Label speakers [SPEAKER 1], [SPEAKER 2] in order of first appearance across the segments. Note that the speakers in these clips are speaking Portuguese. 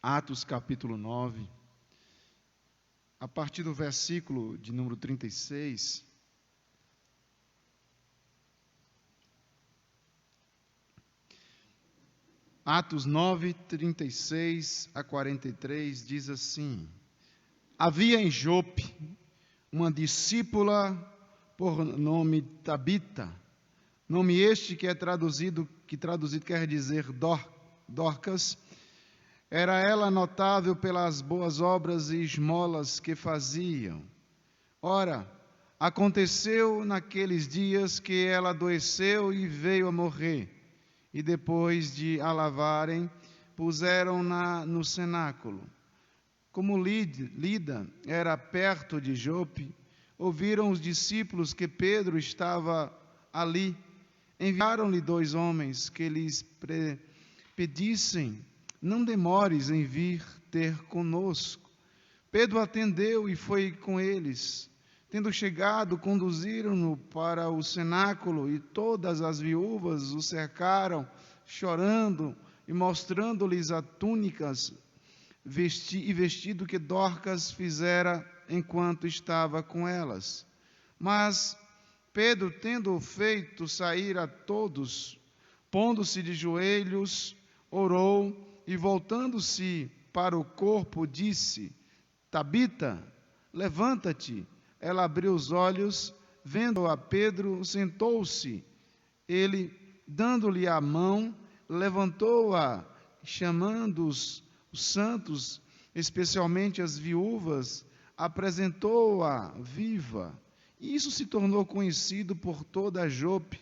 [SPEAKER 1] Atos capítulo 9, a partir do versículo de número 36. Atos 9, 36 a 43 diz assim: Havia em Jope uma discípula por nome Tabita, nome este que traduzido quer dizer Dorcas. Era ela notável pelas boas obras e esmolas que faziam. Ora, aconteceu naqueles dias que ela adoeceu e veio a morrer. E depois de a lavarem, puseram-na no cenáculo. Como Lida era perto de Jope, ouviram os discípulos que Pedro estava ali. Enviaram-lhe 2 homens que lhes pedissem: não demores em vir ter conosco. Pedro atendeu e foi com eles. Tendo chegado, conduziram-no para o cenáculo, e todas as viúvas o cercaram, chorando, e mostrando-lhes as túnicas e vestido que Dorcas fizera enquanto estava com elas. Mas Pedro, tendo feito sair a todos, pondo-se de joelhos, orou, e voltando-se para o corpo, disse: Tabita, levanta-te. Ela abriu os olhos, vendo a Pedro, sentou-se. Ele, dando-lhe a mão, levantou-a, chamando os santos, especialmente as viúvas, apresentou-a viva. E isso se tornou conhecido por toda a Jope,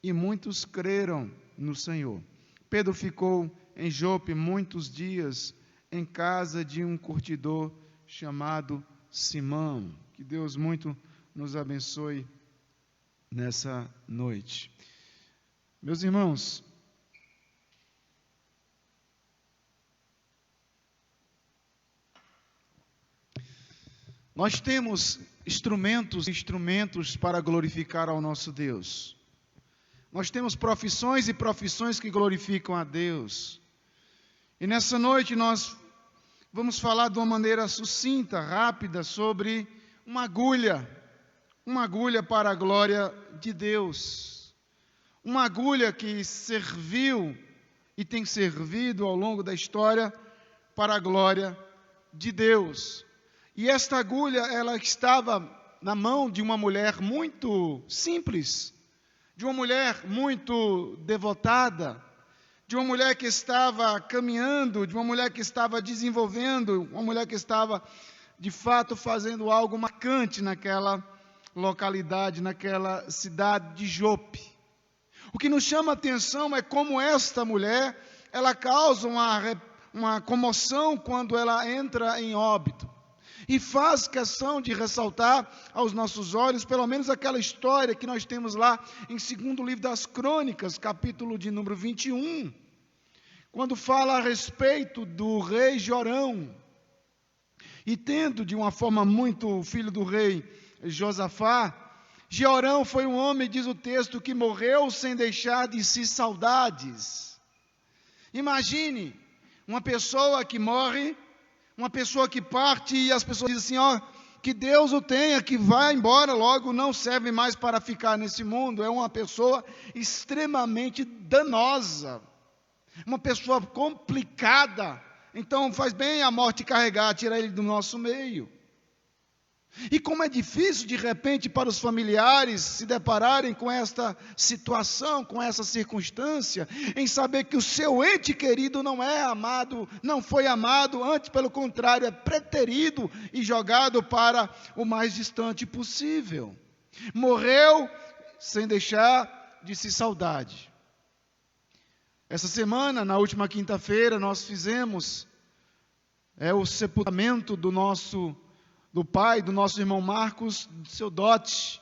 [SPEAKER 1] e muitos creram no Senhor. Pedro ficou em Jope muitos dias, em casa de um curtidor chamado Simão. Que Deus muito nos abençoe nessa noite. Meus irmãos, nós temos instrumentos para glorificar ao nosso Deus. Nós temos profissões e profissões que glorificam a Deus. E nessa noite nós vamos falar de uma maneira sucinta, rápida, sobre uma agulha para a glória de Deus. Uma agulha que serviu e tem servido ao longo da história para a glória de Deus. E esta agulha, ela estava na mão de uma mulher muito simples, de uma mulher muito devotada, de uma mulher que estava caminhando, de uma mulher que estava desenvolvendo, uma mulher que estava, de fato, fazendo algo marcante naquela localidade, naquela cidade de Jope. O que nos chama a atenção é como esta mulher, ela causa uma comoção quando ela entra em óbito. E faz questão de ressaltar aos nossos olhos, pelo menos aquela história que nós temos lá em 2º livro das Crônicas, capítulo de número 21, quando fala a respeito do rei Jorão. E tendo de uma forma muito filho do rei Josafá, Jorão foi um homem, diz o texto, que morreu sem deixar de si saudades. Imagine uma pessoa que morre, uma pessoa que parte e as pessoas dizem assim, que Deus o tenha, que vá embora logo, não serve mais para ficar nesse mundo. É uma pessoa extremamente danosa, uma pessoa complicada. Então faz bem a morte carregar, tirar ele do nosso meio. E como é difícil de repente para os familiares se depararem com esta situação, com essa circunstância, em saber que o seu ente querido não é amado, não foi amado, antes pelo contrário, é preterido e jogado para o mais distante possível. Morreu sem deixar de se saudade. Essa semana, na última quinta-feira, nós fizemos o sepultamento do pai, do nosso irmão Marcos, do seu dote.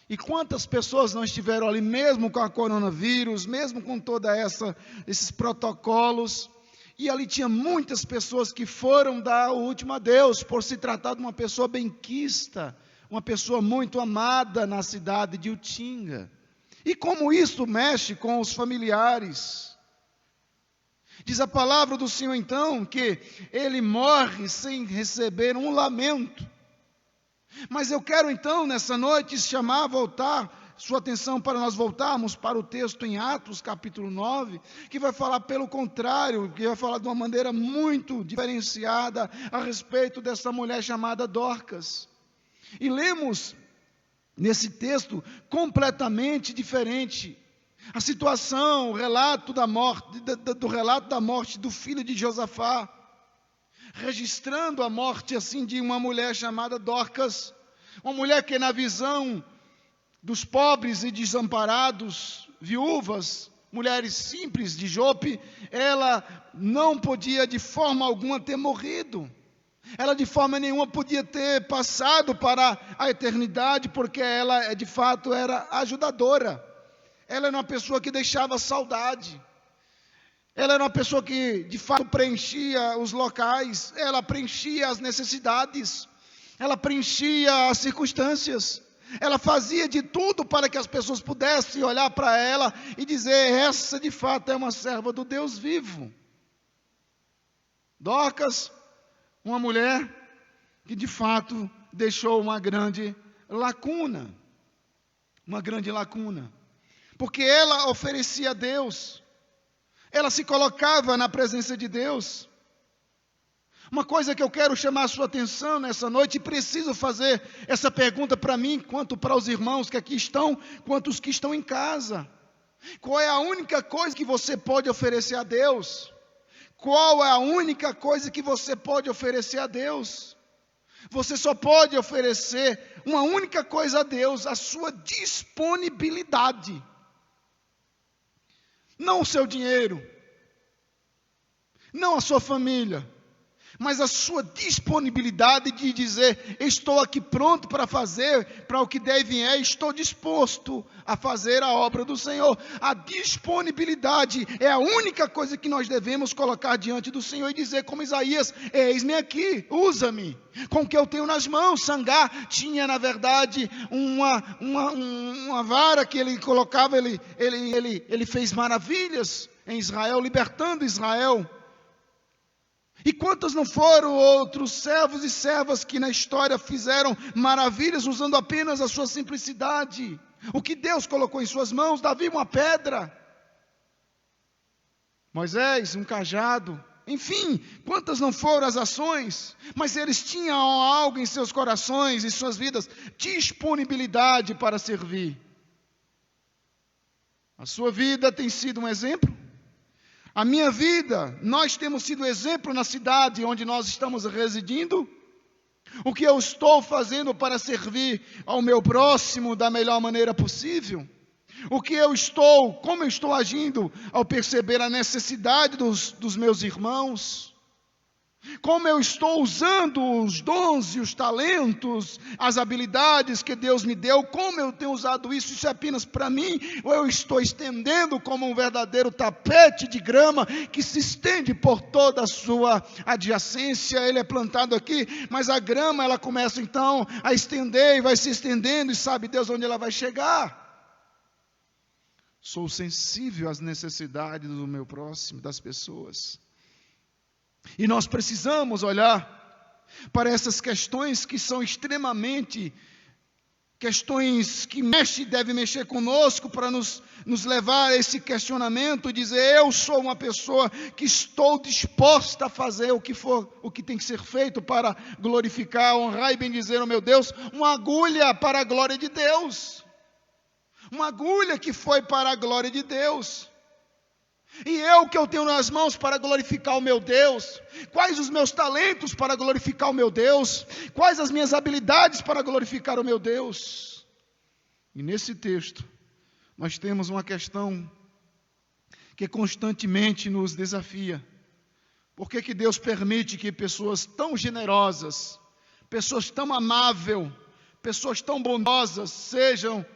[SPEAKER 1] E quantas pessoas não estiveram ali, mesmo com a coronavírus, mesmo com toda esses protocolos. E ali tinha muitas pessoas que foram dar o último adeus, por se tratar de uma pessoa benquista, uma pessoa muito amada na cidade de Utinga. E como isso mexe com os familiares. Diz a palavra do Senhor então que ele morre sem receber um lamento. Mas eu quero então nessa noite voltar sua atenção para nós voltarmos para o texto em Atos capítulo 9, que vai falar pelo contrário, que vai falar de uma maneira muito diferenciada a respeito dessa mulher chamada Dorcas. E lemos nesse texto completamente diferente a situação, o relato da morte, do relato da morte do filho de Josafá, registrando a morte assim de uma mulher chamada Dorcas, uma mulher que na visão dos pobres e desamparados, viúvas, mulheres simples de Jope, ela não podia de forma alguma ter morrido. Ela de forma nenhuma podia ter passado para a eternidade, porque ela de fato era ajudadora. Ela era uma pessoa que deixava saudade. Ela era uma pessoa que de fato preenchia os locais, ela preenchia as necessidades, ela preenchia as circunstâncias. Ela fazia de tudo para que as pessoas pudessem olhar para ela e dizer: essa de fato é uma serva do Deus vivo. Dorcas, uma mulher que de fato deixou uma grande lacuna. Uma grande lacuna. Porque ela oferecia a Deus. Ela se colocava na presença de Deus. Uma coisa que eu quero chamar a sua atenção nessa noite, e preciso fazer essa pergunta para mim, quanto para os irmãos que aqui estão, quanto os que estão em casa. Qual é a única coisa que você pode oferecer a Deus? Qual é a única coisa que você pode oferecer a Deus? Você só pode oferecer uma única coisa a Deus: a sua disponibilidade. Não o seu dinheiro, não a sua família, mas a sua disponibilidade de dizer: estou aqui pronto para fazer, para o que deve estou disposto a fazer a obra do Senhor. A disponibilidade é a única coisa que nós devemos colocar diante do Senhor e dizer como Isaías: eis-me aqui, usa-me, com o que eu tenho nas mãos. Sangar tinha na verdade uma vara que ele colocava, ele fez maravilhas em Israel, libertando Israel. E quantos não foram outros servos e servas que na história fizeram maravilhas usando apenas a sua simplicidade? O que Deus colocou em suas mãos: Davi, uma pedra, Moisés, um cajado, enfim, quantas não foram as ações, mas eles tinham algo em seus corações e suas vidas: disponibilidade para servir. A sua vida tem sido um exemplo? A minha vida, nós temos sido exemplo na cidade onde nós estamos residindo? O que eu estou fazendo para servir ao meu próximo da melhor maneira possível? Como eu estou agindo ao perceber a necessidade dos meus irmãos? Como eu estou usando os dons e os talentos, as habilidades que Deus me deu? Como eu tenho usado isso? Isso é apenas para mim? Ou eu estou estendendo como um verdadeiro tapete de grama que se estende por toda a sua adjacência? Ele é plantado aqui, mas a grama ela começa então a estender e vai se estendendo, e sabe Deus onde ela vai chegar? Sou sensível às necessidades do meu próximo, das pessoas. E nós precisamos olhar para essas questões que são extremamente questões que devem mexer conosco, para nos levar a esse questionamento, dizer: eu sou uma pessoa que estou disposta a fazer o que tem que ser feito para glorificar, honrar e bendizer o meu Deus. Uma agulha para a glória de Deus, uma agulha que foi para a glória de Deus. E eu que eu tenho nas mãos para glorificar o meu Deus? Quais os meus talentos para glorificar o meu Deus? Quais as minhas habilidades para glorificar o meu Deus? E nesse texto, nós temos uma questão que constantemente nos desafia. Por que Deus permite que pessoas tão generosas, pessoas tão amáveis, pessoas tão bondosas sejam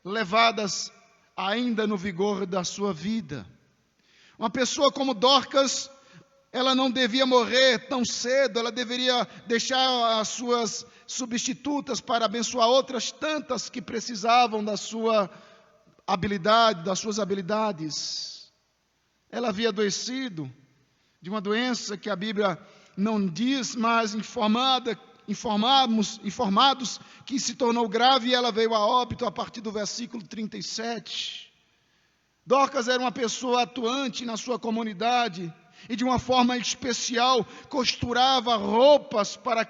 [SPEAKER 1] levadas ainda no vigor da sua vida? Uma pessoa como Dorcas, ela não devia morrer tão cedo, ela deveria deixar as suas substitutas para abençoar outras tantas que precisavam da sua habilidade, das suas habilidades. Ela havia adoecido de uma doença que a Bíblia não diz, mas informados que se tornou grave, e ela veio a óbito a partir do versículo 37. Dorcas era uma pessoa atuante na sua comunidade e de uma forma especial costurava roupas para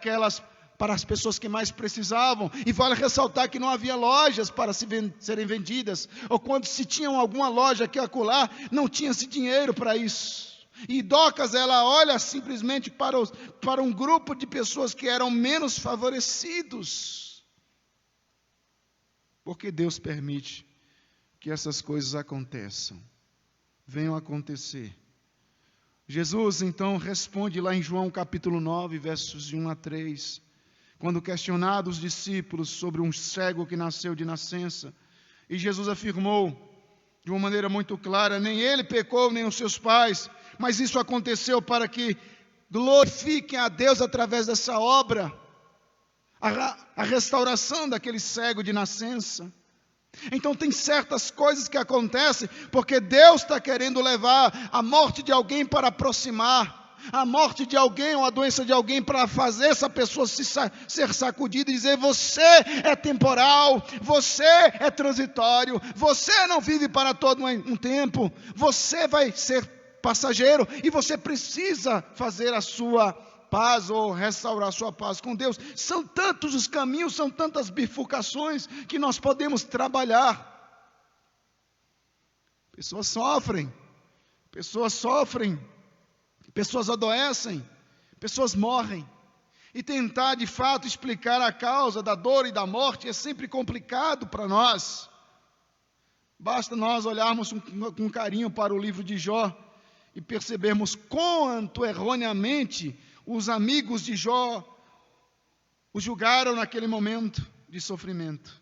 [SPEAKER 1] as pessoas que mais precisavam. E vale ressaltar que não havia lojas para serem vendidas, ou quando se tinha alguma loja aqui acolá, não tinha-se dinheiro para isso. E Dorcas, ela olha simplesmente para um grupo de pessoas que eram menos favorecidos. Porque Deus permite que essas coisas aconteçam, venham acontecer. Jesus, então, responde lá em João capítulo 9, versos de 1 a 3, quando questionado os discípulos sobre um cego que nasceu de nascença, e Jesus afirmou, de uma maneira muito clara, nem ele pecou, nem os seus pais, mas isso aconteceu para que glorifiquem a Deus através dessa obra, a restauração daquele cego de nascença. Então tem certas coisas que acontecem porque Deus está querendo levar a morte de alguém para aproximar, a morte de alguém ou a doença de alguém para fazer essa pessoa ser sacudida e dizer: você é temporal, você é transitório, você não vive para todo um tempo, você vai ser passageiro e você precisa fazer a sua paz ou restaurar a sua paz com Deus. São tantos os caminhos, são tantas bifurcações que nós podemos trabalhar. Pessoas sofrem, pessoas adoecem, pessoas morrem. E tentar de fato explicar a causa da dor e da morte é sempre complicado para nós. Basta nós olharmos com carinho para o livro de Jó e percebermos quanto erroneamente os amigos de Jó o julgaram naquele momento de sofrimento.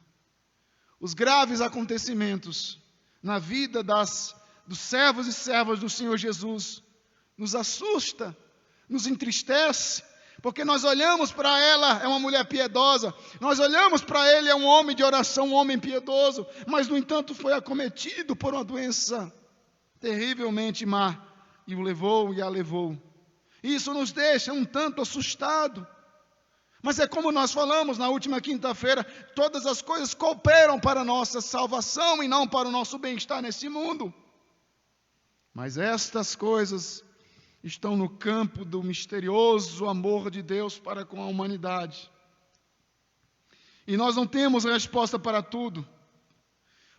[SPEAKER 1] Os graves acontecimentos na vida dos servos e servas do Senhor Jesus nos assusta, nos entristece, porque nós olhamos para ela, é uma mulher piedosa, nós olhamos para ele, é um homem de oração, um homem piedoso, mas no entanto foi acometido por uma doença terrivelmente má, e a levou. Isso nos deixa um tanto assustado. Mas é como nós falamos na última quinta-feira, todas as coisas cooperam para a nossa salvação e não para o nosso bem-estar nesse mundo. Mas estas coisas estão no campo do misterioso amor de Deus para com a humanidade. E nós não temos resposta para tudo.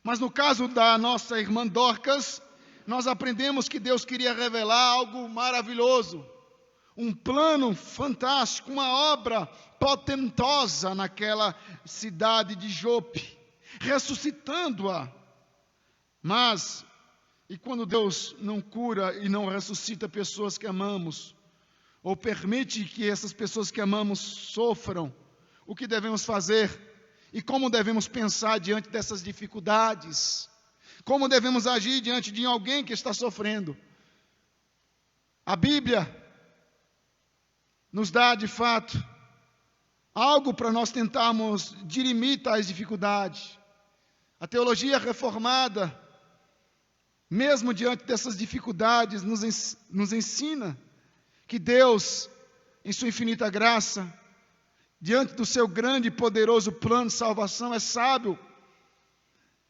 [SPEAKER 1] Mas no caso da nossa irmã Dorcas, nós aprendemos que Deus queria revelar algo maravilhoso, um plano fantástico, uma obra potentosa naquela cidade de Jope, ressuscitando-a. Mas, e quando Deus não cura e não ressuscita pessoas que amamos, ou permite que essas pessoas que amamos sofram, o que devemos fazer? E como devemos pensar diante dessas dificuldades? Como devemos agir diante de alguém que está sofrendo? A Bíblia nos dá, de fato, algo para nós tentarmos dirimir tais dificuldades. A teologia reformada, mesmo diante dessas dificuldades, nos ensina que Deus, em sua infinita graça, diante do seu grande e poderoso plano de salvação, é sábio.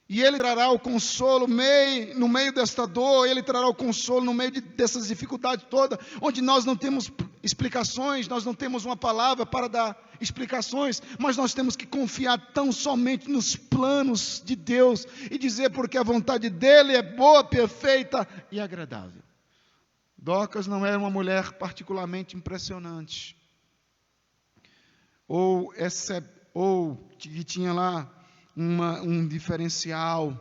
[SPEAKER 1] E Ele trará o consolo no meio desta dor, Ele trará o consolo no meio dessas dificuldades todas, onde nós não temos explicações, nós não temos uma palavra para dar explicações, mas nós temos que confiar tão somente nos planos de Deus e dizer porque a vontade dEle é boa, perfeita e agradável. Dorcas não era uma mulher particularmente impressionante, ou que tinha lá um diferencial.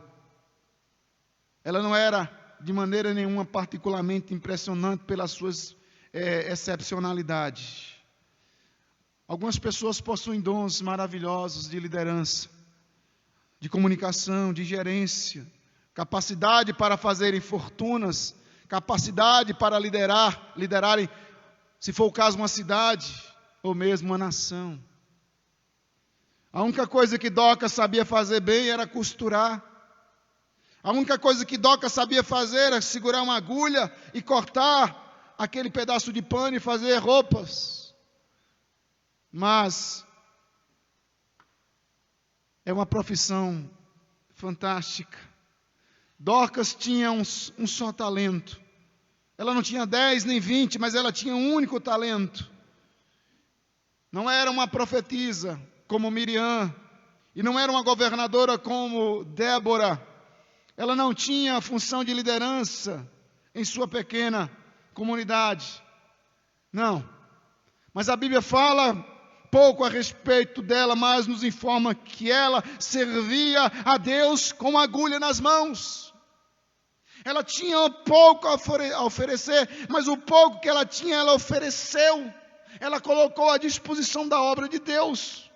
[SPEAKER 1] Ela não era de maneira nenhuma particularmente impressionante pelas suas excepcionalidades. Algumas pessoas possuem dons maravilhosos de liderança, de comunicação, de gerência, capacidade para fazerem fortunas, capacidade para liderarem, se for o caso, uma cidade ou mesmo uma nação. A única coisa que Dorcas sabia fazer bem era costurar. A única coisa que Dorcas sabia fazer era segurar uma agulha e cortar aquele pedaço de pano e fazer roupas. Mas é uma profissão fantástica. Dorcas tinha um só talento. Ela não tinha 10 nem 20, mas ela tinha um único talento. Não era uma profetisa como Miriam, e não era uma governadora como Débora. Ela não tinha a função de liderança em sua pequena comunidade. Não. Mas a Bíblia fala pouco a respeito dela, mas nos informa que ela servia a Deus com agulha nas mãos. Ela tinha pouco a oferecer, mas o pouco que ela tinha, ela ofereceu. Ela colocou à disposição da obra de Deus.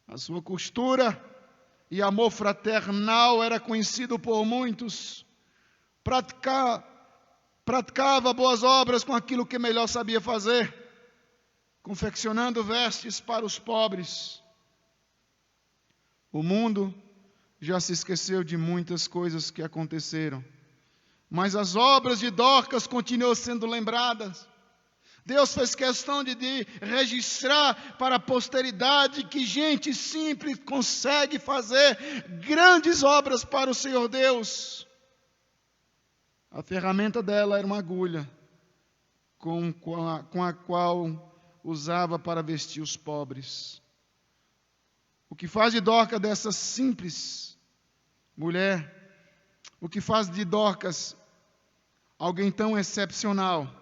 [SPEAKER 1] A sua costura e amor fraternal era conhecido por muitos. Praticava boas obras com aquilo que melhor sabia fazer, confeccionando vestes para os pobres. O mundo já se esqueceu de muitas coisas que aconteceram, mas as obras de Dorcas continuam sendo lembradas. Deus fez questão de registrar para a posteridade que gente simples consegue fazer grandes obras para o Senhor Deus. A ferramenta dela era uma agulha, com a qual usava para vestir os pobres. O que faz de Dorcas dessa simples mulher, o que faz de Dorcas alguém tão excepcional?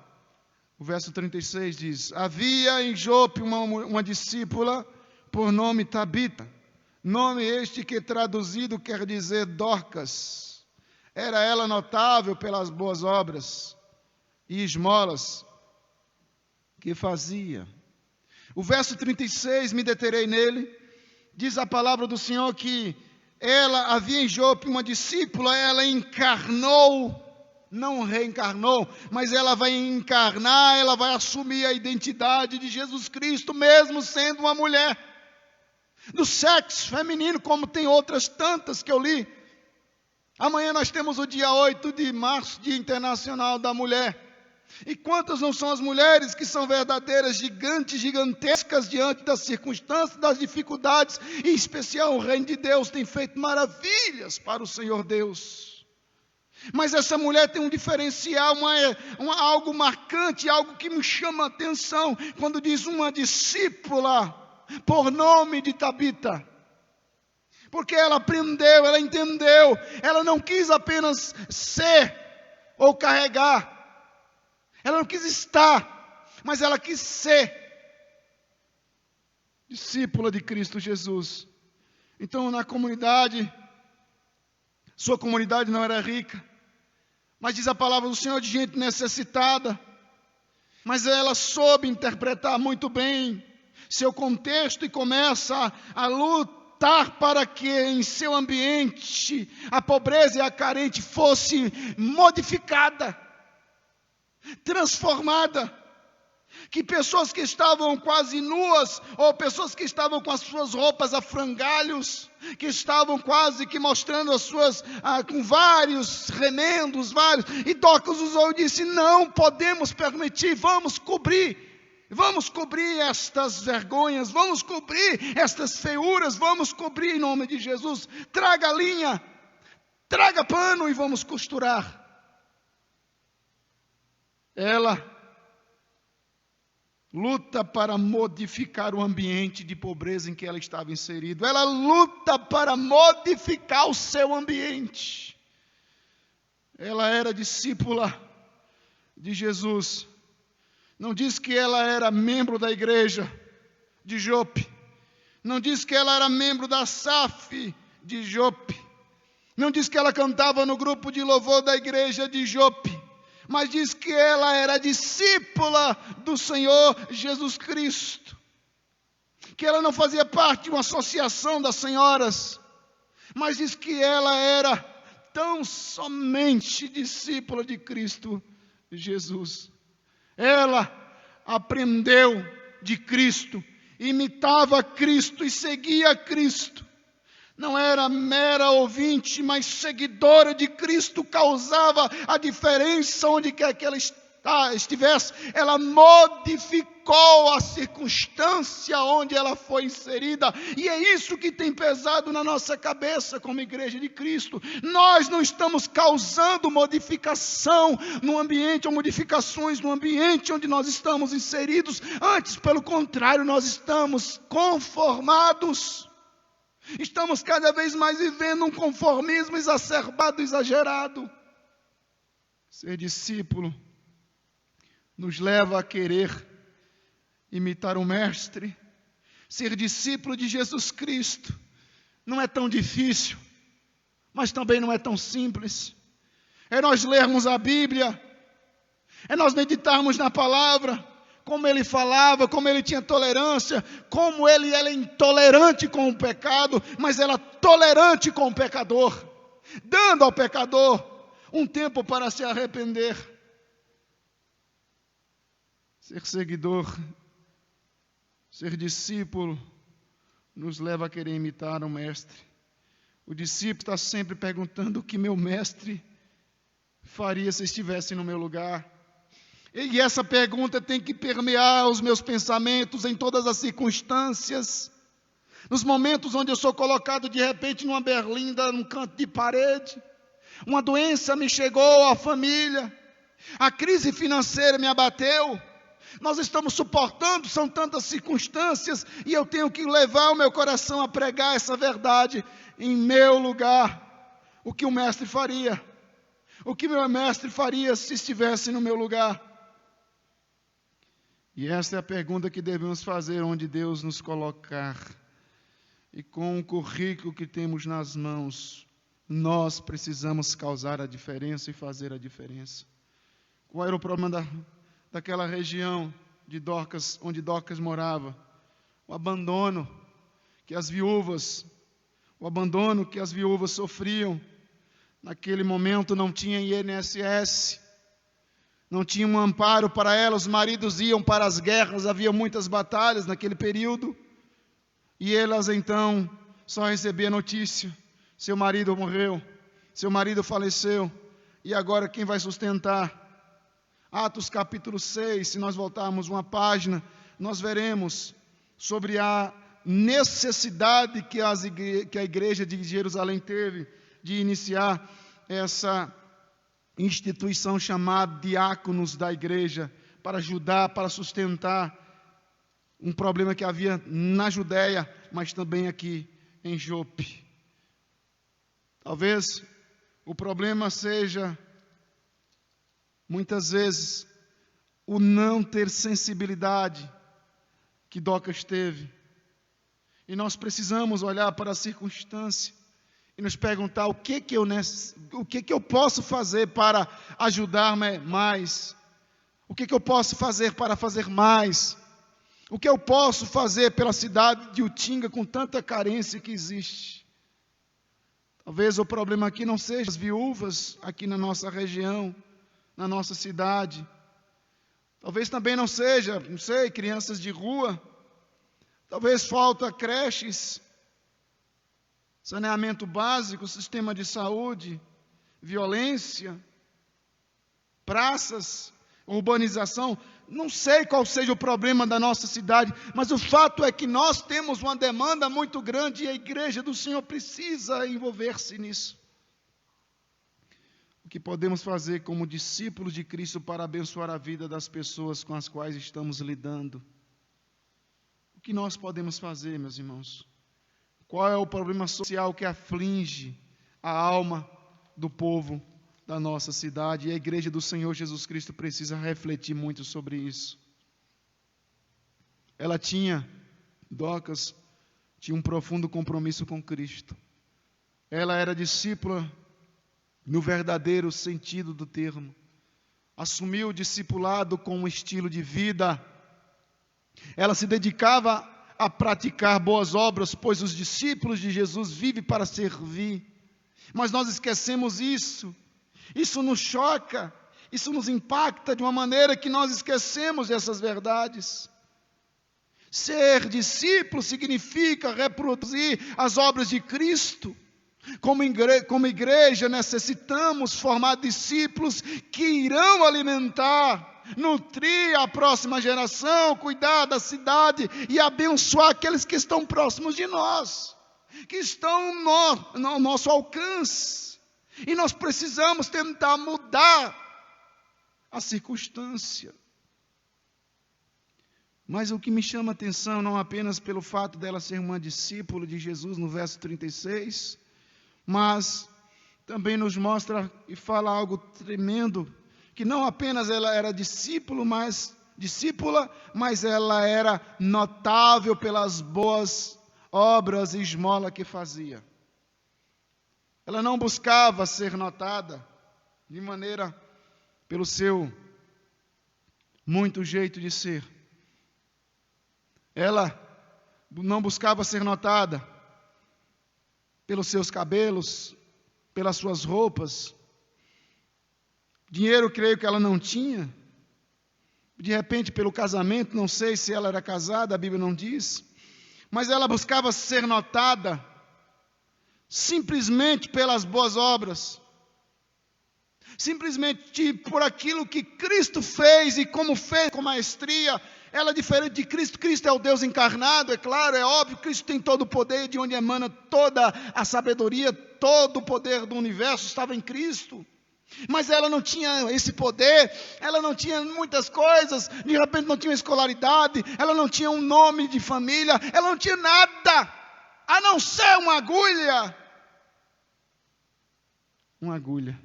[SPEAKER 1] O verso 36 diz: havia em Jope uma discípula por nome Tabita, nome este que traduzido quer dizer Dorcas. Era ela notável pelas boas obras e esmolas que fazia. O verso 36, me deterei nele, diz a palavra do Senhor que ela havia em Jope uma discípula, ela encarnou, não reencarnou, mas ela vai encarnar, ela vai assumir a identidade de Jesus Cristo, mesmo sendo uma mulher do sexo feminino, como tem outras tantas que eu li. Amanhã nós temos o dia 8 de março, Dia Internacional da Mulher. E quantas não são as mulheres que são verdadeiras gigantes, gigantescas diante das circunstâncias, das dificuldades, e em especial o reino de Deus tem feito maravilhas para o Senhor Deus. Mas essa mulher tem um diferencial, algo marcante, algo que me chama a atenção, quando diz uma discípula, por nome de Tabita. Porque ela aprendeu, ela entendeu, ela não quis apenas ser ou carregar, ela não quis estar, mas ela quis ser discípula de Cristo Jesus. Então na comunidade, sua comunidade não era rica, mas diz a palavra do Senhor de gente necessitada, mas ela soube interpretar muito bem seu contexto e começa a lutar para que em seu ambiente a pobreza e a carente fosse modificada, transformada. Que pessoas que estavam quase nuas, ou pessoas que estavam com as suas roupas a frangalhos, que estavam quase que mostrando as suas, com vários remendos, e Dorcas usou e disse: não podemos permitir, vamos cobrir estas vergonhas, vamos cobrir estas feiuras, vamos cobrir em nome de Jesus. Traga linha, traga pano e vamos costurar. Ela luta para modificar o ambiente de pobreza em que ela estava inserida. Ela luta para modificar o seu ambiente. Ela era discípula de Jesus. Não diz que ela era membro da igreja de Jope. Não diz que ela era membro da SAF de Jope. Não diz que ela cantava no grupo de louvor da igreja de Jope. Mas diz que ela era discípula do Senhor Jesus Cristo. Que ela não fazia parte de uma associação das senhoras, mas diz que ela era tão somente discípula de Cristo Jesus. Ela aprendeu de Cristo, imitava Cristo e seguia Cristo. não era mera ouvinte, mas seguidora de Cristo, causava a diferença onde quer que ela estivesse. Ela modificou a circunstância onde ela foi inserida, e é isso que tem pesado na nossa cabeça como igreja de Cristo. Nós não estamos causando modificação no ambiente, ou modificações no ambiente onde nós estamos inseridos. Antes, pelo contrário, nós estamos conformados. Estamos cada vez mais vivendo um conformismo exacerbado, exagerado. Ser discípulo nos leva a querer imitar o Mestre. Ser discípulo de Jesus Cristo não é tão difícil, mas também não é tão simples. É nós lermos a Bíblia, é nós meditarmos na palavra, como ele falava, como ele tinha tolerância, como ele era intolerante com o pecado, mas era tolerante com o pecador, dando ao pecador um tempo para se arrepender. Ser seguidor, ser discípulo, nos leva a querer imitar o Mestre. O discípulo está sempre perguntando o que meu Mestre faria se estivesse no meu lugar. E essa pergunta tem que permear os meus pensamentos em todas as circunstâncias. Nos momentos onde eu sou colocado de repente numa berlinda, num canto de parede, uma doença me chegou à família, a crise financeira me abateu, nós estamos suportando, são tantas circunstâncias, e eu tenho que levar o meu coração a pregar essa verdade em meu lugar. O que o Mestre faria? O que meu Mestre faria se estivesse no meu lugar? E essa é a pergunta que devemos fazer onde Deus nos colocar. E com o currículo que temos nas mãos, nós precisamos causar a diferença e fazer a diferença. Qual era o problema daquela região de Dorcas, onde Dorcas morava? O abandono que as viúvas sofriam. Naquele momento não tinha INSS, não tinha um amparo para elas. Os maridos iam para as guerras, havia muitas batalhas naquele período, e elas então só recebiam notícia: seu marido morreu, seu marido faleceu, e agora quem vai sustentar? Atos capítulo 6, se nós voltarmos uma página, nós veremos sobre a necessidade que a igreja de Jerusalém teve de iniciar essa instituição chamada diáconos da igreja, para ajudar, para sustentar um problema que havia na Judéia, mas também aqui em Jope. Talvez o problema seja, muitas vezes, o não ter sensibilidade que Dorcas teve. E nós precisamos olhar para a circunstância e nos perguntar o que eu posso fazer para ajudar mais? O que eu posso fazer para fazer mais? O que eu posso fazer pela cidade de Utinga com tanta carência que existe? Talvez o problema aqui não seja as viúvas aqui na nossa região, na nossa cidade. Talvez também não seja, crianças de rua. Talvez falta creches, saneamento básico, sistema de saúde, violência, praças, urbanização. Não sei qual seja o problema da nossa cidade, mas o fato é que nós temos uma demanda muito grande e a igreja do Senhor precisa envolver-se nisso. O que podemos fazer como discípulos de Cristo para abençoar a vida das pessoas com as quais estamos lidando? O que nós podemos fazer, meus irmãos? Qual é o problema social que aflige a alma do povo da nossa cidade? E a igreja do Senhor Jesus Cristo precisa refletir muito sobre isso. Dorcas tinha um profundo compromisso com Cristo. Ela era discípula no verdadeiro sentido do termo. Assumiu o discipulado como um estilo de vida. Ela se dedicava a praticar boas obras, pois os discípulos de Jesus vivem para servir. Mas nós esquecemos isso. Isso nos choca, isso nos impacta de uma maneira que nós esquecemos dessas verdades. Ser discípulo significa reproduzir as obras de Cristo. Como igreja, necessitamos formar discípulos que irão alimentar, nutrir a próxima geração, cuidar da cidade e abençoar aqueles que estão próximos de nós, que estão no nosso alcance. E nós precisamos tentar mudar a circunstância. Mas o que me chama a atenção, não apenas pelo fato dela ser uma discípula de Jesus, no verso 36, mas também nos mostra e fala algo tremendo, que não apenas ela era discípula, mas ela era notável pelas boas obras e esmola que fazia. Ela não buscava ser notada de maneira pelo seu muito jeito de ser. Ela não buscava ser notada pelos seus cabelos, pelas suas roupas. Dinheiro, creio que ela não tinha. De repente, pelo casamento, não sei se ela era casada, a Bíblia não diz. Mas ela buscava ser notada simplesmente pelas boas obras. Simplesmente por aquilo que Cristo fez e como fez com maestria. Ela é diferente de Cristo. Cristo é o Deus encarnado, é claro, é óbvio. Cristo tem todo o poder, de onde emana toda a sabedoria, todo o poder do universo estava em Cristo. Mas ela não tinha esse poder, ela não tinha muitas coisas, de repente não tinha escolaridade, ela não tinha um nome de família, ela não tinha nada, a não ser uma agulha. Uma agulha.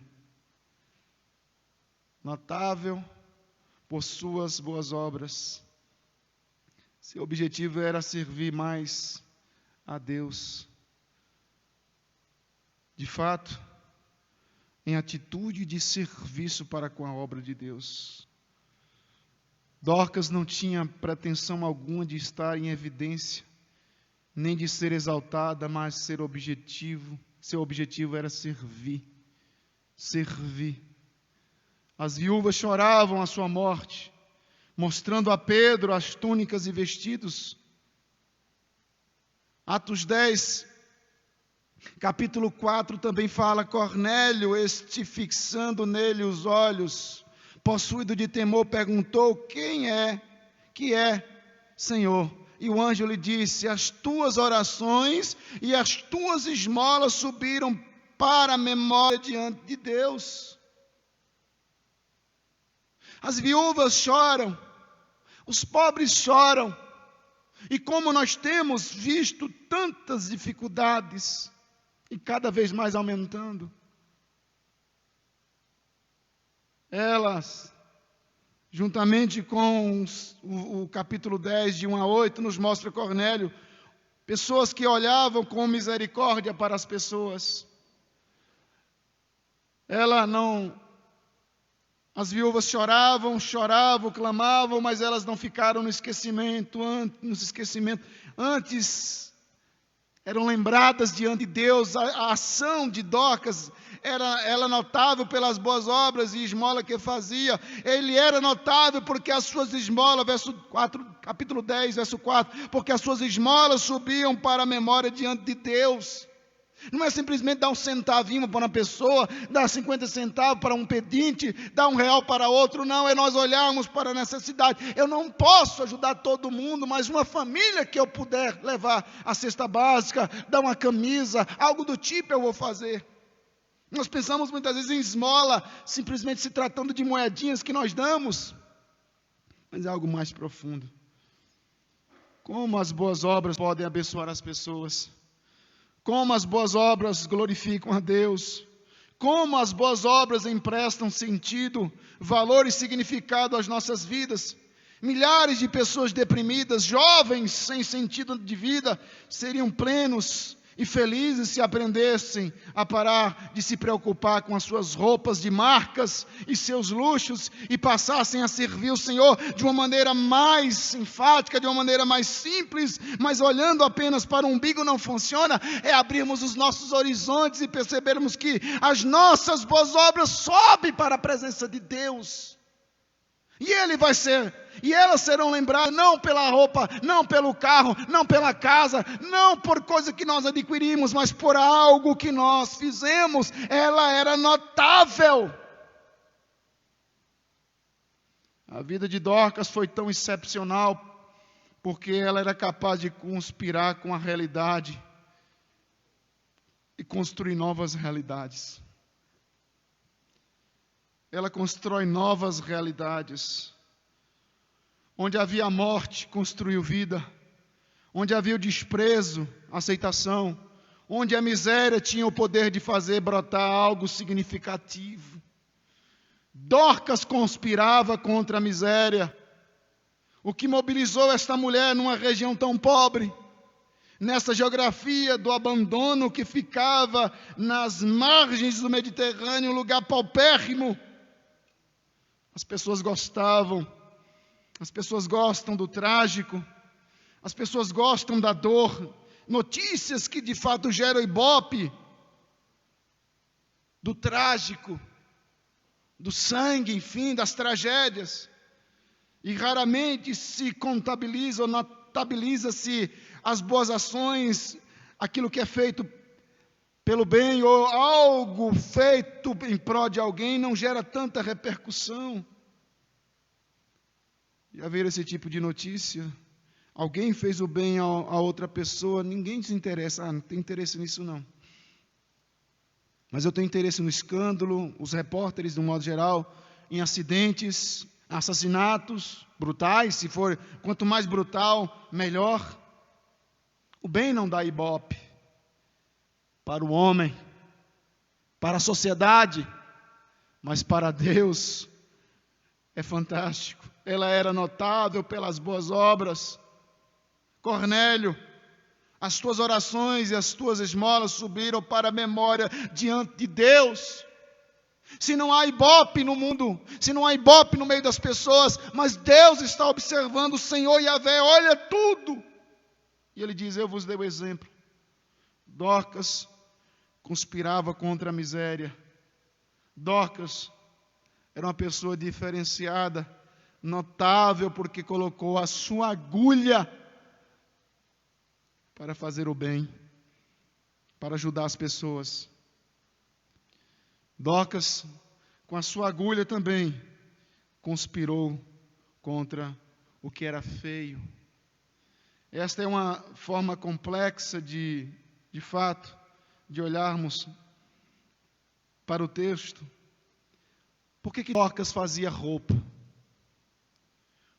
[SPEAKER 1] Notável por suas boas obras. Seu objetivo era servir mais a Deus. De fato, em atitude de serviço para com a obra de Deus. Dorcas não tinha pretensão alguma de estar em evidência, nem de ser exaltada, mas seu objetivo era servir. Servir. As viúvas choravam a sua morte, mostrando a Pedro as túnicas e vestidos. Atos 10, capítulo 4, também fala: Cornélio, fixando nele os olhos, possuído de temor, perguntou: quem é que é, Senhor? E o anjo lhe disse: as tuas orações e as tuas esmolas subiram para a memória diante de Deus. As viúvas choram, os pobres choram, e como nós temos visto tantas dificuldades, e cada vez mais aumentando, elas, juntamente com o capítulo 10, de 1 a 8, nos mostra Cornélio, pessoas que olhavam com misericórdia para as pessoas. As viúvas choravam, clamavam, mas elas não ficaram no esquecimento. Antes eram lembradas diante de Deus. A ação de Dorcas ela notável pelas boas obras e esmola que fazia. Ele era notável porque as suas esmolas, capítulo 10, verso 4, porque as suas esmolas subiam para a memória diante de Deus. Não é simplesmente dar um centavinho para uma pessoa, dar 50 centavos para um pedinte, dar R$1 para outro. Não, é nós olharmos para a necessidade. Eu não posso ajudar todo mundo, mas uma família que eu puder levar a cesta básica, dar uma camisa, algo do tipo eu vou fazer. Nós pensamos muitas vezes em esmola, simplesmente se tratando de moedinhas que nós damos, mas é algo mais profundo. Como as boas obras podem abençoar as pessoas? Como as boas obras glorificam a Deus, como as boas obras emprestam sentido, valor e significado às nossas vidas. Milhares de pessoas deprimidas, jovens sem sentido de vida, seriam plenos e felizes se aprendessem a parar de se preocupar com as suas roupas de marcas e seus luxos e passassem a servir o Senhor de uma maneira mais enfática, de uma maneira mais simples, mas olhando apenas para o umbigo não funciona. É abrirmos os nossos horizontes e percebermos que as nossas boas obras sobem para a presença de Deus. E elas serão lembradas não pela roupa, não pelo carro, não pela casa, não por coisa que nós adquirimos, mas por algo que nós fizemos. Ela era notável. A vida de Dorcas foi tão excepcional porque ela era capaz de conspirar com a realidade e construir novas realidades. Ela constrói novas realidades. Onde havia morte, construiu vida. Onde havia o desprezo, aceitação. Onde a miséria tinha o poder de fazer brotar algo significativo. Dorcas conspirava contra a miséria. O que mobilizou esta mulher numa região tão pobre, nessa geografia do abandono que ficava nas margens do Mediterrâneo, um lugar paupérrimo. As pessoas gostavam, as pessoas gostam do trágico, as pessoas gostam da dor, notícias que de fato geram ibope, do trágico, do sangue, enfim, das tragédias. E raramente se contabiliza ou notabiliza-se as boas ações, aquilo que é feito pelo bem, ou algo feito em prol de alguém não gera tanta repercussão. E haver esse tipo de notícia, alguém fez o bem a outra pessoa, ninguém se interessa, não tem interesse nisso não. Mas eu tenho interesse no escândalo, os repórteres, de um modo geral, em acidentes, assassinatos brutais, se for, quanto mais brutal, melhor. O bem não dá ibope para o homem, para a sociedade, mas para Deus é fantástico. Ela era notável pelas boas obras. Cornélio, as tuas orações e as tuas esmolas subiram para a memória diante de Deus. Se não há ibope no mundo, se não há ibope no meio das pessoas, mas Deus está observando, o Senhor Yahvé olha tudo. E ele diz, eu vos dei o exemplo. Dorcas conspirava contra a miséria. Dorcas era uma pessoa diferenciada, notável, porque colocou a sua agulha para fazer o bem, para ajudar as pessoas. Dorcas, com a sua agulha também, conspirou contra o que era feio. Esta é uma forma complexa de fato, de olharmos para o texto. Por que Dorcas fazia roupa?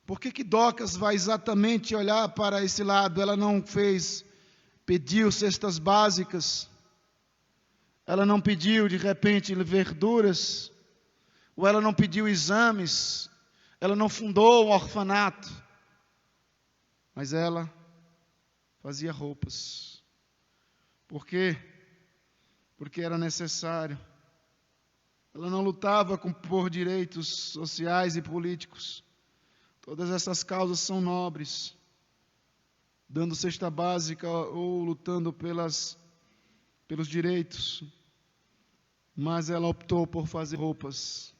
[SPEAKER 1] Por que Dorcas vai exatamente olhar para esse lado? Ela não pediu cestas básicas. Ela não pediu, de repente, verduras. Ou ela não pediu exames. Ela não fundou um orfanato. Mas ela fazia roupas. Por quê? Porque era necessário. Ela não lutava por direitos sociais e políticos. Todas essas causas são nobres. Dando cesta básica ou lutando pelos direitos. Mas ela optou por fazer roupas.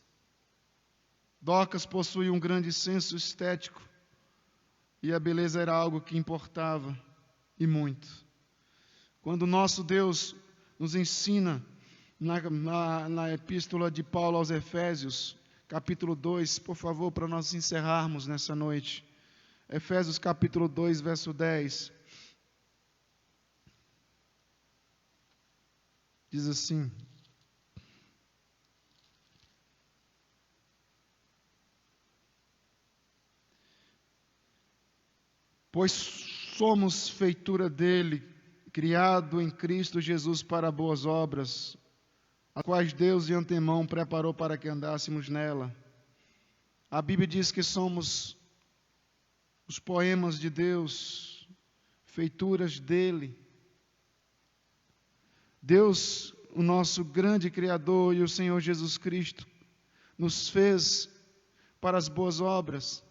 [SPEAKER 1] Dorcas possuía um grande senso estético. E a beleza era algo que importava. E muito. Quando o nosso Deus nos ensina na epístola de Paulo aos Efésios, capítulo 2, por favor, para nós encerrarmos nessa noite. Efésios capítulo 2, verso 10. Diz assim: pois somos feitura dele, criado em Cristo Jesus para boas obras, as quais Deus de antemão preparou para que andássemos nela. A Bíblia diz que somos os poemas de Deus, feituras dele. Deus, o nosso grande Criador, e o Senhor Jesus Cristo nos fez para as boas obras.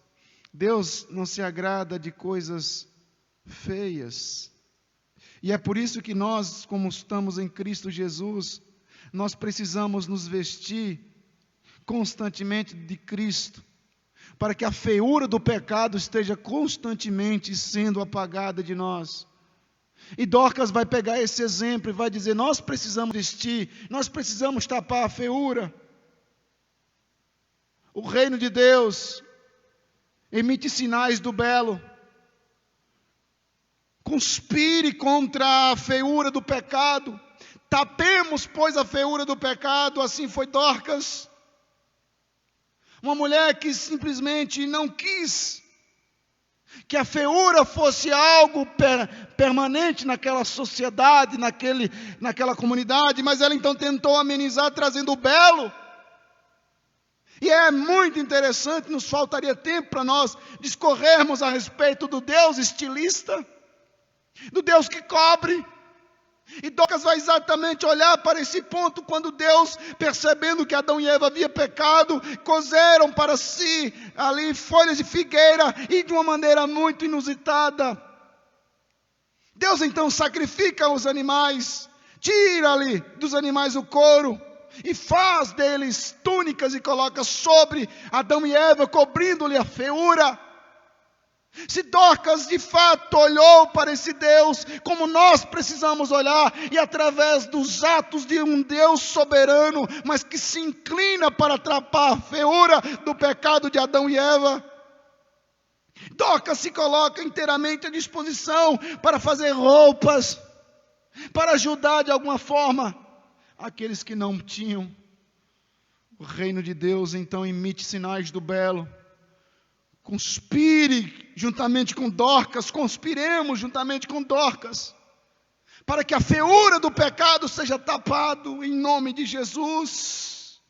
[SPEAKER 1] Deus não se agrada de coisas feias. E é por isso que nós, como estamos em Cristo Jesus, nós precisamos nos vestir constantemente de Cristo. para que a feiura do pecado esteja constantemente sendo apagada de nós. E Dorcas vai pegar esse exemplo e vai dizer: nós precisamos vestir, nós precisamos tapar a feiura. O reino de Deus emite sinais do belo. Conspire contra a feiura do pecado. Tapemos, pois, a feiura do pecado. Assim foi Dorcas. Uma mulher que simplesmente não quis que a feiura fosse algo permanente naquela sociedade, naquela comunidade, mas ela então tentou amenizar trazendo o belo. E é muito interessante, nos faltaria tempo para nós discorrermos a respeito do Deus estilista, do Deus que cobre. E Dorcas vai exatamente olhar para esse ponto quando Deus, percebendo que Adão e Eva haviam pecado, coseram para si ali folhas de figueira e de uma maneira muito inusitada. Deus então sacrifica os animais, tira ali dos animais o couro e faz deles túnicas e coloca sobre Adão e Eva, cobrindo-lhe a feiura. Se Dorcas de fato olhou para esse Deus como nós precisamos olhar, e através dos atos de um Deus soberano, mas que se inclina para tapar a feiura do pecado de Adão e Eva, Dorcas se coloca inteiramente à disposição para fazer roupas, para ajudar de alguma forma aqueles que não tinham. O reino de Deus então emite sinais do belo. Conspire juntamente com Dorcas, conspiremos juntamente com Dorcas, para que a feiura do pecado seja tapado em nome de Jesus.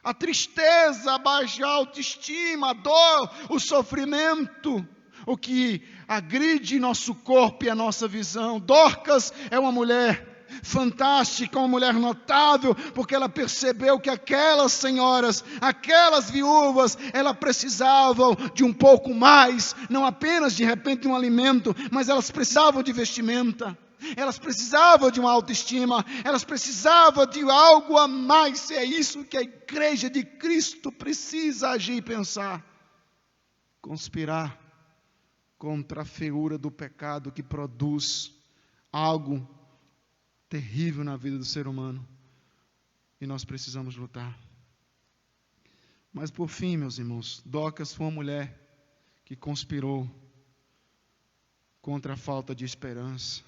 [SPEAKER 1] A tristeza, a baixa autoestima, a dor, o sofrimento, o que agride nosso corpo e a nossa visão. Dorcas é uma mulher fantástica, uma mulher notável, porque ela percebeu que aquelas senhoras, aquelas viúvas, elas precisavam de um pouco mais, não apenas de repente de um alimento, mas elas precisavam de vestimenta, elas precisavam de uma autoestima, elas precisavam de algo a mais. É isso que a igreja de Cristo precisa agir e pensar. Conspirar contra a feiura do pecado que produz algo terrível na vida do ser humano, e nós precisamos lutar. Mas por fim, meus irmãos, Dorcas foi uma mulher que conspirou contra a falta de esperança.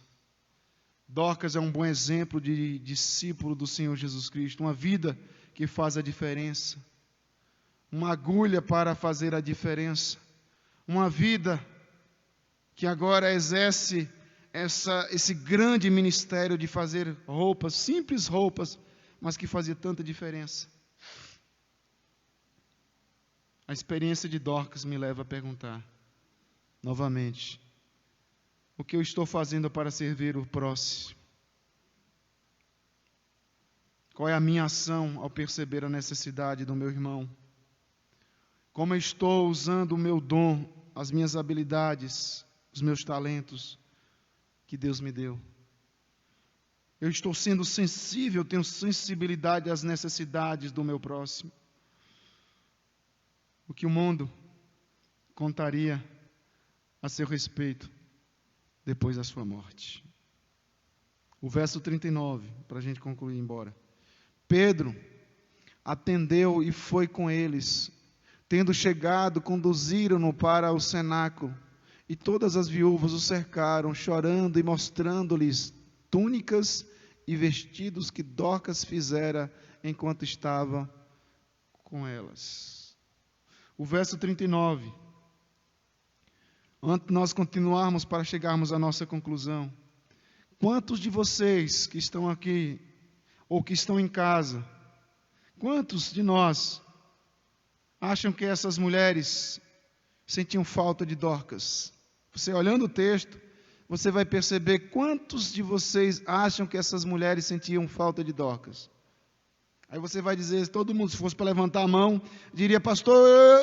[SPEAKER 1] Dorcas é um bom exemplo de discípulo do Senhor Jesus Cristo, uma vida que faz a diferença, uma agulha para fazer a diferença, uma vida que agora exerce esse grande ministério de fazer roupas, simples roupas, mas que fazia tanta diferença. A experiência de Dorcas me leva a perguntar, novamente, o que eu estou fazendo para servir o próximo? Qual é a minha ação ao perceber a necessidade do meu irmão? Como eu estou usando o meu dom, as minhas habilidades, os meus talentos que Deus me deu? Eu estou sendo sensível, tenho sensibilidade às necessidades do meu próximo? O que o mundo contaria a seu respeito depois da sua morte? O verso 39, para a gente concluir e ir embora. Pedro atendeu e foi com eles. Tendo chegado, conduziram-no para o cenáculo. E todas as viúvas o cercaram, chorando e mostrando-lhes túnicas e vestidos que Dorcas fizera enquanto estava com elas. O verso 39. Antes de nós continuarmos para chegarmos à nossa conclusão. Quantos de vocês que estão aqui, ou que estão em casa, quantos de nós acham que essas mulheres sentiam falta de Dorcas? Você olhando o texto, você vai perceber quantos de vocês acham que essas mulheres sentiam falta de Dorcas. Aí você vai dizer, todo mundo, se fosse para levantar a mão, diria, pastor,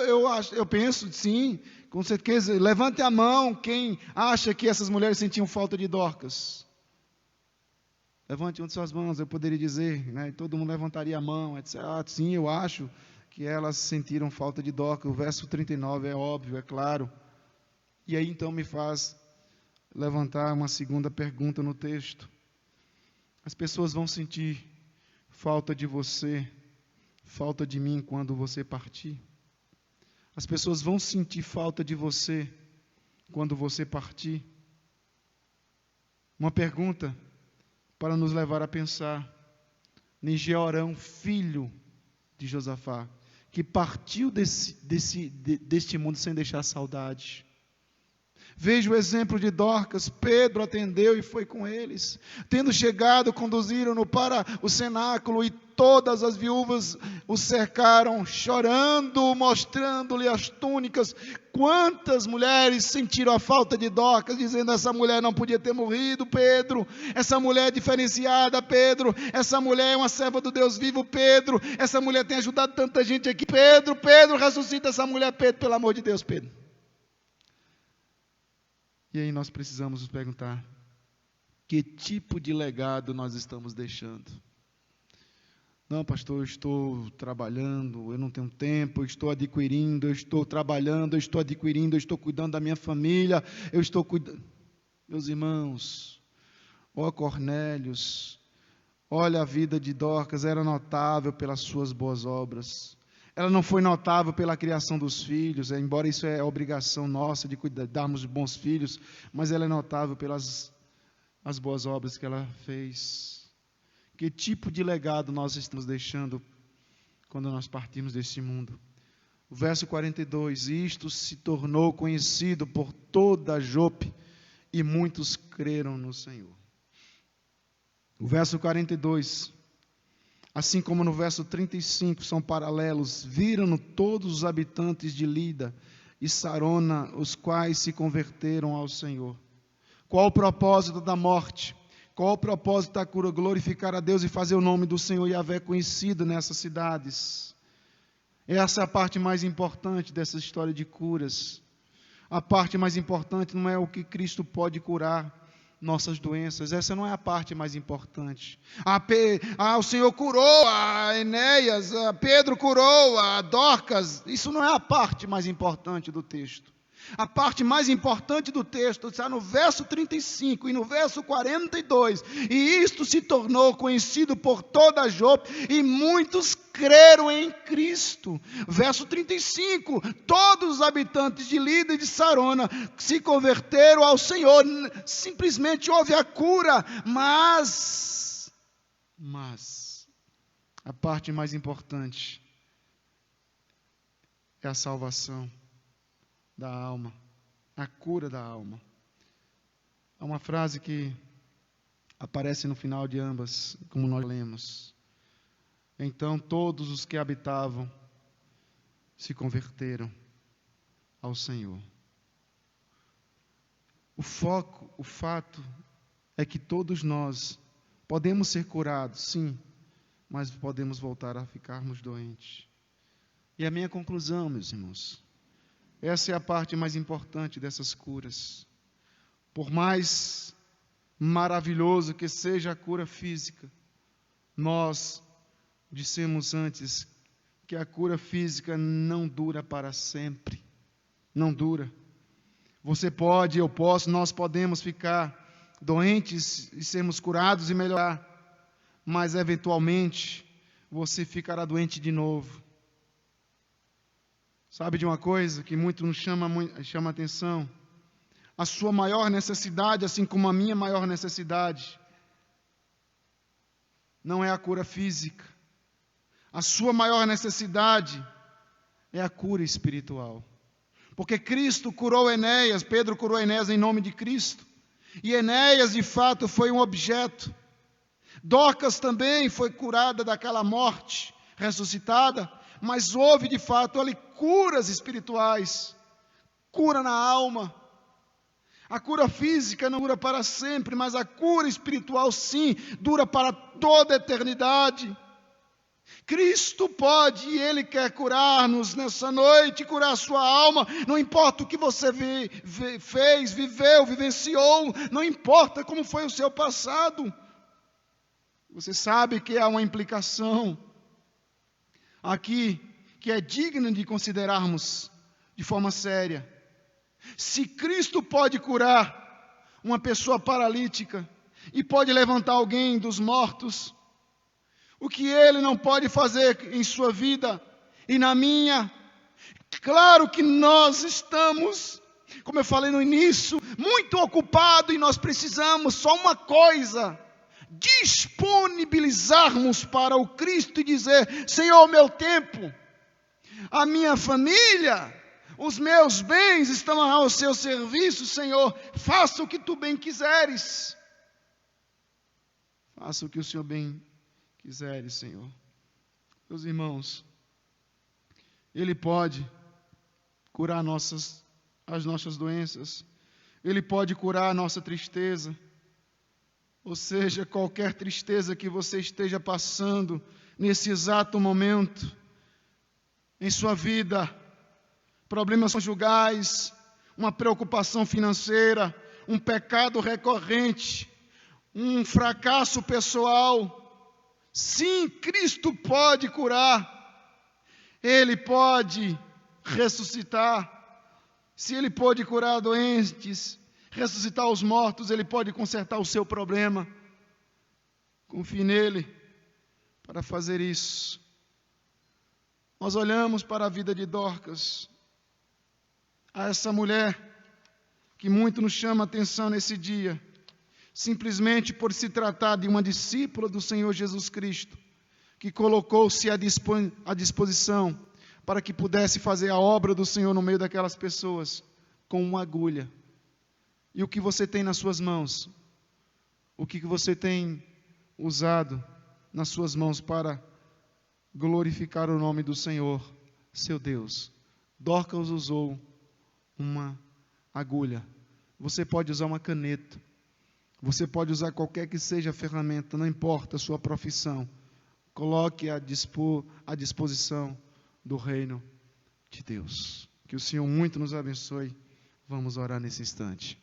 [SPEAKER 1] eu penso, sim, com certeza, levante a mão quem acha que essas mulheres sentiam falta de Dorcas. Levante uma de suas mãos, eu poderia dizer, né? Todo mundo levantaria a mão, etc. Ah, sim, eu acho. que elas sentiram falta de Dorcas. O verso 39 é óbvio, é claro. E aí então me faz levantar uma segunda pergunta no texto. As pessoas vão sentir falta de você, falta de mim quando você partir? As pessoas vão sentir falta de você quando você partir? Uma pergunta para nos levar a pensar em Jeorão, filho de Josafá, que partiu deste mundo sem deixar saudade. Veja o exemplo de Dorcas. Pedro atendeu e foi com eles. Tendo chegado, conduziram-no para o cenáculo, e todas as viúvas o cercaram, chorando, mostrando-lhe as túnicas. Quantas mulheres sentiram a falta de Dorcas, dizendo: essa mulher não podia ter morrido, Pedro. Essa mulher é diferenciada, Pedro. Essa mulher é uma serva do Deus vivo, Pedro. Essa mulher tem ajudado tanta gente aqui, Pedro. Pedro, ressuscita essa mulher, Pedro, pelo amor de Deus, Pedro. E aí nós precisamos nos perguntar: que tipo de legado nós estamos deixando? Não, pastor, eu estou trabalhando, eu não tenho tempo, eu estou adquirindo, eu estou trabalhando, eu estou adquirindo, eu estou cuidando da minha família, eu estou cuidando. Meus irmãos, ó Cornélios, olha a vida de Dorcas, era notável pelas suas boas obras. Ela não foi notável pela criação dos filhos, embora isso é obrigação nossa de darmos de bons filhos, mas ela é notável pelas as boas obras que ela fez. Que tipo de legado nós estamos deixando quando nós partimos deste mundo? O verso 42, isto se tornou conhecido por toda Jope, e muitos creram no Senhor. O verso 42, assim como no verso 35, são paralelos. Viram-no todos os habitantes de Lida e Sarona, os quais se converteram ao Senhor. Qual o propósito da morte? Qual o propósito da cura? Glorificar a Deus e fazer o nome do Senhor Yahvé conhecido nessas cidades. Essa é a parte mais importante dessa história de curas. A parte mais importante não é o que Cristo pode curar nossas doenças, essa não é a parte mais importante. O Senhor curou a Enéas, Pedro curou a Dorcas, isso não é a parte mais importante do texto. A parte mais importante do texto está no verso 35 e no verso 42. E isto se tornou conhecido por toda Jope, e muitos creram em Cristo. Verso 35, todos os habitantes de Lida e de Sarona se converteram ao Senhor. Simplesmente houve a cura, mas a parte mais importante é a salvação da alma, a cura da alma. Há uma frase que aparece no final de ambas, como nós lemos. Então todos os que habitavam se converteram ao Senhor. O fato é que todos nós podemos ser curados, sim, mas podemos voltar a ficarmos doentes. E a minha conclusão, meus irmãos, essa é a parte mais importante dessas curas. Por mais maravilhoso que seja a cura física, nós dissemos antes que a cura física não dura para sempre. Não dura. Você pode, eu posso, nós podemos ficar doentes e sermos curados e melhorar, mas eventualmente você ficará doente de novo. Sabe de uma coisa que muito nos chama atenção? A sua maior necessidade, assim como a minha maior necessidade, não é a cura física. A sua maior necessidade é a cura espiritual. Porque Cristo curou Enéas, Pedro curou Enéas em nome de Cristo. E Enéas, de fato, foi um objeto. Dorcas também foi curada daquela morte, ressuscitada. Mas houve, de fato, ali curas espirituais, cura na alma. A cura física não dura para sempre, mas a cura espiritual, sim, dura para toda a eternidade. Cristo pode e Ele quer curar-nos nessa noite, curar a sua alma. Não importa o que você fez, viveu, vivenciou, não importa como foi o seu passado. Você sabe que há uma implicação aqui, que é digna de considerarmos de forma séria. Se Cristo pode curar uma pessoa paralítica e pode levantar alguém dos mortos, o que Ele não pode fazer em sua vida e na minha? Claro que nós estamos, como eu falei no início, muito ocupados, e nós precisamos só uma coisa: disponibilizarmos para o Cristo e dizer: Senhor, meu tempo, a minha família, os meus bens estão ao seu serviço, Senhor, faça o que tu bem quiseres. Faça o que o Senhor bem quiseres, Senhor. Meus irmãos, Ele pode curar as nossas doenças, Ele pode curar a nossa tristeza, ou seja, qualquer tristeza que você esteja passando nesse exato momento, em sua vida, problemas conjugais, uma preocupação financeira, um pecado recorrente, um fracasso pessoal. Sim, Cristo pode curar, Ele pode ressuscitar. Se Ele pode curar doentes, ressuscitar os mortos, Ele pode consertar o seu problema. Confie nele para fazer isso. Nós olhamos para a vida de Dorcas, a essa mulher que muito nos chama a atenção nesse dia, simplesmente por se tratar de uma discípula do Senhor Jesus Cristo, que colocou-se à disposição para que pudesse fazer a obra do Senhor no meio daquelas pessoas, com uma agulha. E o que você tem nas suas mãos? O que você tem usado nas suas mãos para glorificar o nome do Senhor, seu Deus? Dorcas usou uma agulha. Você pode usar uma caneta. Você pode usar qualquer que seja a ferramenta, não importa a sua profissão. Coloque à disposição do reino de Deus. Que o Senhor muito nos abençoe. Vamos orar nesse instante.